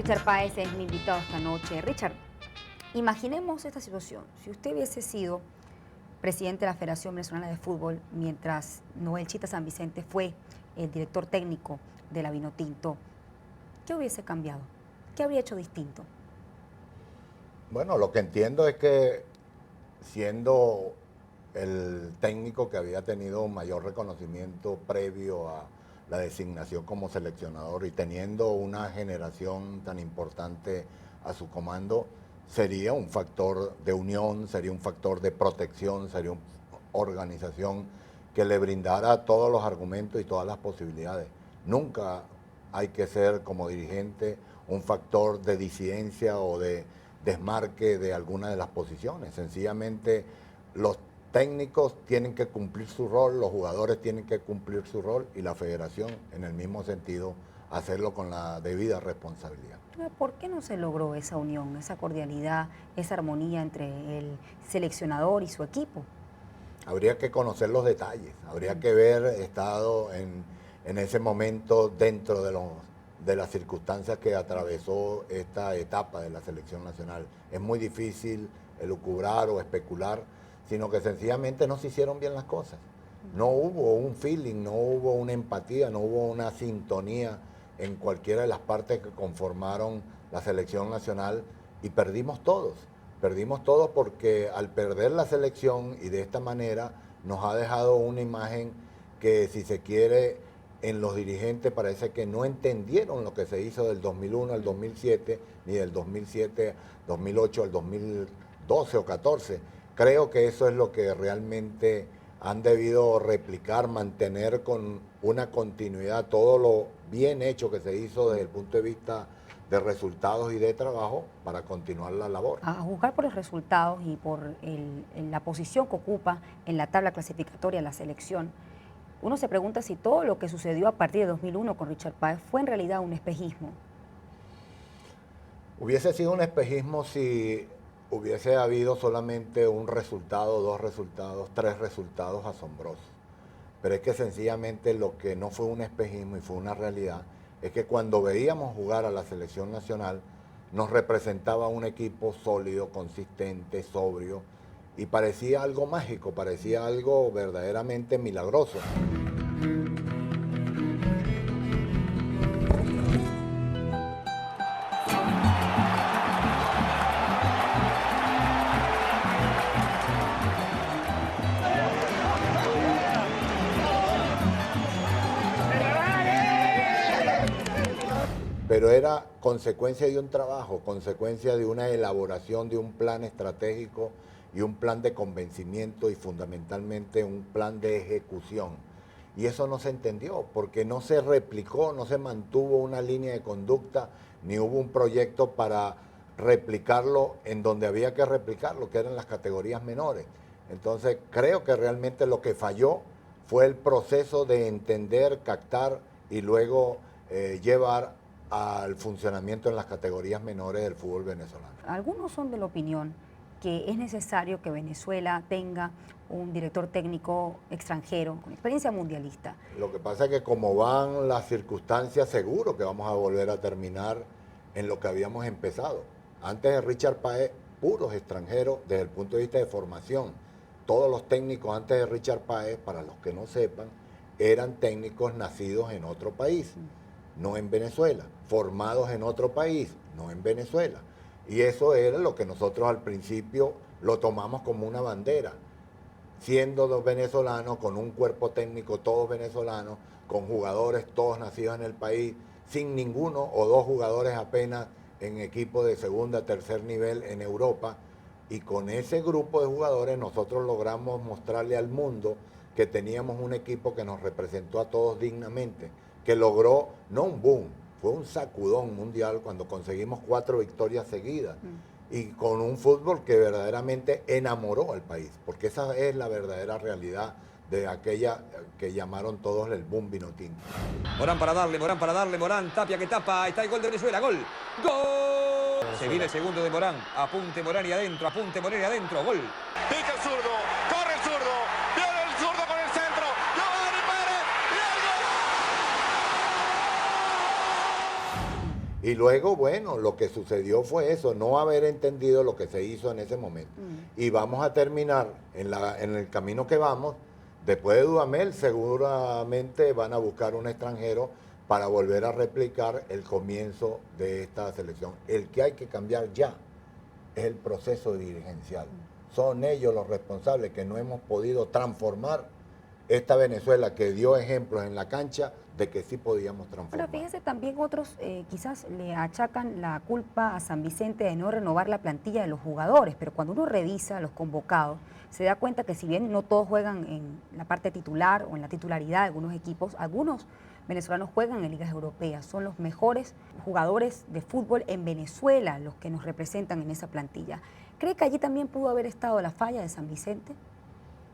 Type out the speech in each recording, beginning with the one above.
Richard Páez es mi invitado esta noche. Richard, imaginemos esta situación. Si usted hubiese sido presidente de la Federación Venezolana de Fútbol, mientras Noel Chita San Vicente fue el director técnico de la Vinotinto, ¿qué hubiese cambiado? ¿Qué habría hecho distinto? Bueno, lo que entiendo es que siendo el técnico que había tenido mayor reconocimiento previo a la designación como seleccionador y teniendo una generación tan importante a su comando, sería un factor de unión, sería un factor de protección, sería una organización que le brindara todos los argumentos y todas las posibilidades. Nunca hay que ser como dirigente un factor de disidencia o de desmarque de alguna de las posiciones. Sencillamente los técnicos tienen que cumplir su rol, los jugadores tienen que cumplir su rol y la federación, en el mismo sentido, hacerlo con la debida responsabilidad. ¿Por qué no se logró esa unión, esa cordialidad, esa armonía entre el seleccionador y su equipo? Habría que conocer los detalles, habría que haber estado en ese momento dentro de las circunstancias que atravesó esta etapa de la selección nacional. Es muy difícil elucubrar o especular, sino que sencillamente no se hicieron bien las cosas. No hubo un feeling, no hubo una empatía, no hubo una sintonía en cualquiera de las partes que conformaron la selección nacional y perdimos todos. Perdimos todos porque al perder la selección y de esta manera nos ha dejado una imagen que, si se quiere, en los dirigentes parece que no entendieron lo que se hizo del 2001 al 2007, ni del 2007, 2008 al 2012 o 14. Creo que eso es lo que realmente han debido replicar, mantener con una continuidad todo lo bien hecho que se hizo desde el punto de vista de resultados y de trabajo para continuar la labor. A juzgar por los resultados y por la posición que ocupa en la tabla clasificatoria la selección, uno se pregunta si todo lo que sucedió a partir de 2001 con Richard Páez fue en realidad un espejismo. Hubiese sido un espejismo si hubiese habido solamente un resultado, dos resultados, tres resultados asombrosos. Pero es que sencillamente lo que no fue un espejismo y fue una realidad es que cuando veíamos jugar a la selección nacional nos representaba un equipo sólido, consistente, sobrio y parecía algo mágico, parecía algo verdaderamente milagroso. Pero era consecuencia de un trabajo, consecuencia de una elaboración de un plan estratégico y un plan de convencimiento y fundamentalmente un plan de ejecución. Y eso no se entendió porque no se replicó, no se mantuvo una línea de conducta, ni hubo un proyecto para replicarlo en donde había que replicarlo, que eran las categorías menores. Entonces creo que realmente lo que falló fue el proceso de entender, captar y luego llevar al funcionamiento en las categorías menores del fútbol venezolano. Algunos son de la opinión que es necesario que Venezuela tenga un director técnico extranjero con experiencia mundialista. Lo que pasa es que como van las circunstancias, seguro que vamos a volver a terminar en lo que habíamos empezado. Antes de Richard Páez, puros extranjeros desde el punto de vista de formación. Todos los técnicos antes de Richard Páez, para los que no sepan, eran técnicos nacidos en otro país, no en Venezuela, formados en otro país, no en Venezuela. Y eso era lo que nosotros al principio lo tomamos como una bandera, siendo los venezolanos, con un cuerpo técnico todos venezolanos, con jugadores todos nacidos en el país, sin ninguno o dos jugadores apenas en equipos de segunda, tercer nivel en Europa. Y con ese grupo de jugadores nosotros logramos mostrarle al mundo que teníamos un equipo que nos representó a todos dignamente, que logró no un boom, fue un sacudón mundial cuando conseguimos 4 victorias seguidas y con un fútbol que verdaderamente enamoró al país, porque esa es la verdadera realidad de aquella que llamaron todos el boom vinotinto. Morán para darle, Morán, Tapia que tapa, ahí está el gol de Venezuela, gol, ¡gol! Se viene el segundo de Morán, apunte Morán y adentro, gol. Pica el zurdo, corre el zurdo, viene el zurdo con el centro, Giovanni Pérez y el gol. Y luego, bueno, lo que sucedió fue eso, no haber entendido lo que se hizo en ese momento. Y vamos a terminar en el camino que vamos. Después de Dudamel, seguramente van a buscar un extranjero para volver a replicar el comienzo de esta selección. El que hay que cambiar ya es el proceso dirigencial. Son ellos los responsables que no hemos podido transformar esta Venezuela que dio ejemplos en la cancha de que sí podíamos transformar. Pero fíjese, también otros quizás le achacan la culpa a San Vicente de no renovar la plantilla de los jugadores, pero cuando uno revisa los convocados, se da cuenta que si bien no todos juegan en la parte titular o en la titularidad de algunos equipos, algunos venezolanos juegan en ligas europeas, son los mejores jugadores de fútbol en Venezuela los que nos representan en esa plantilla. ¿Cree que allí también pudo haber estado la falla de San Vicente?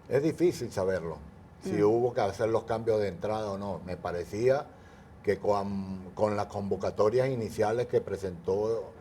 Es difícil saberlo, si hubo que hacer los cambios de entrada o no. Me parecía que con las convocatorias iniciales que presentó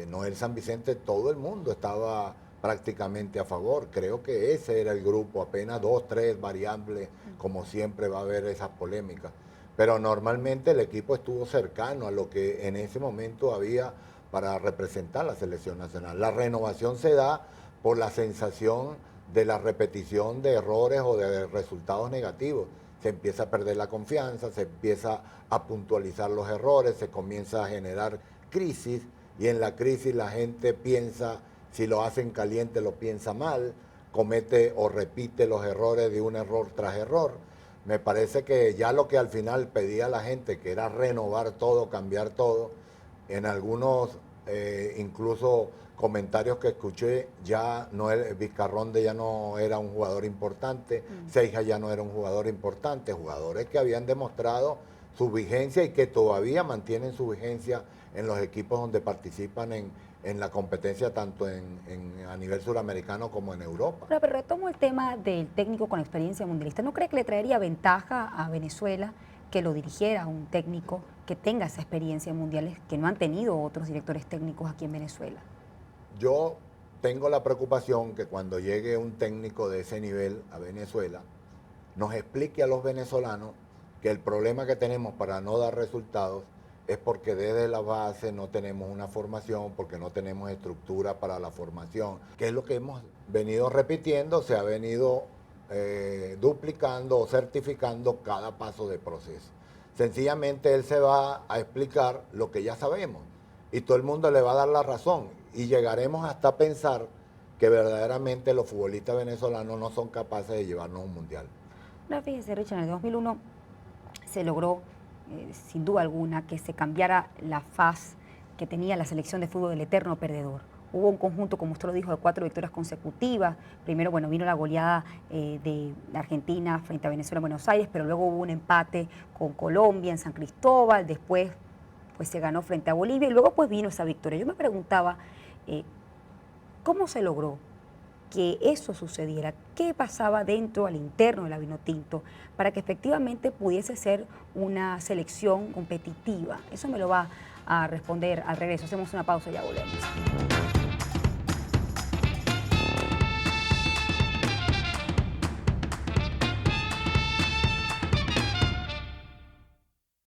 Noel San Vicente, todo el mundo estaba prácticamente a favor. Creo que ese era el grupo, apenas 2, 3 variables, como siempre va a haber esas polémicas. Pero normalmente el equipo estuvo cercano a lo que en ese momento había para representar la selección nacional. La renovación se da por la sensación de la repetición de errores o de resultados negativos. Se empieza a perder la confianza, se empieza a puntualizar los errores, se comienza a generar crisis, y en la crisis la gente piensa, si lo hacen caliente lo piensa mal, comete o repite los errores de un error tras error. Me parece que ya lo que al final pedía la gente, que era renovar todo, cambiar todo, en algunos incluso comentarios que escuché, ya Vizcarronde ya no era un jugador importante, Seija ya no era un jugador importante, jugadores que habían demostrado su vigencia y que todavía mantienen su vigencia en los equipos donde participan en la competencia tanto a nivel suramericano como en Europa. Pero retomo el tema del técnico con experiencia mundialista. ¿No cree que le traería ventaja a Venezuela que lo dirigiera un técnico que tenga esa experiencia en mundiales que no han tenido otros directores técnicos aquí en Venezuela? Yo tengo la preocupación que cuando llegue un técnico de ese nivel a Venezuela, nos explique a los venezolanos que el problema que tenemos para no dar resultados es porque desde la base no tenemos una formación, porque no tenemos estructura para la formación, que es lo que hemos venido repitiendo, se ha venido duplicando o certificando cada paso de proceso. Sencillamente él se va a explicar lo que ya sabemos y todo el mundo le va a dar la razón y llegaremos hasta a pensar que verdaderamente los futbolistas venezolanos no son capaces de llevarnos a un mundial. No, fíjese, Richard, en el 2001 se logró, sin duda alguna, que se cambiara la faz que tenía la selección de fútbol del eterno perdedor. Hubo un conjunto, como usted lo dijo, de 4 victorias consecutivas. Primero, bueno, vino la goleada de Argentina frente a Venezuela en Buenos Aires, pero luego hubo un empate con Colombia en San Cristóbal. Después, pues se ganó frente a Bolivia y luego pues vino esa victoria. Yo me preguntaba, ¿cómo se logró que eso sucediera? ¿Qué pasaba dentro, al interno de la Vinotinto para que efectivamente pudiese ser una selección competitiva? Eso me lo va a responder al regreso. Hacemos una pausa y ya volvemos.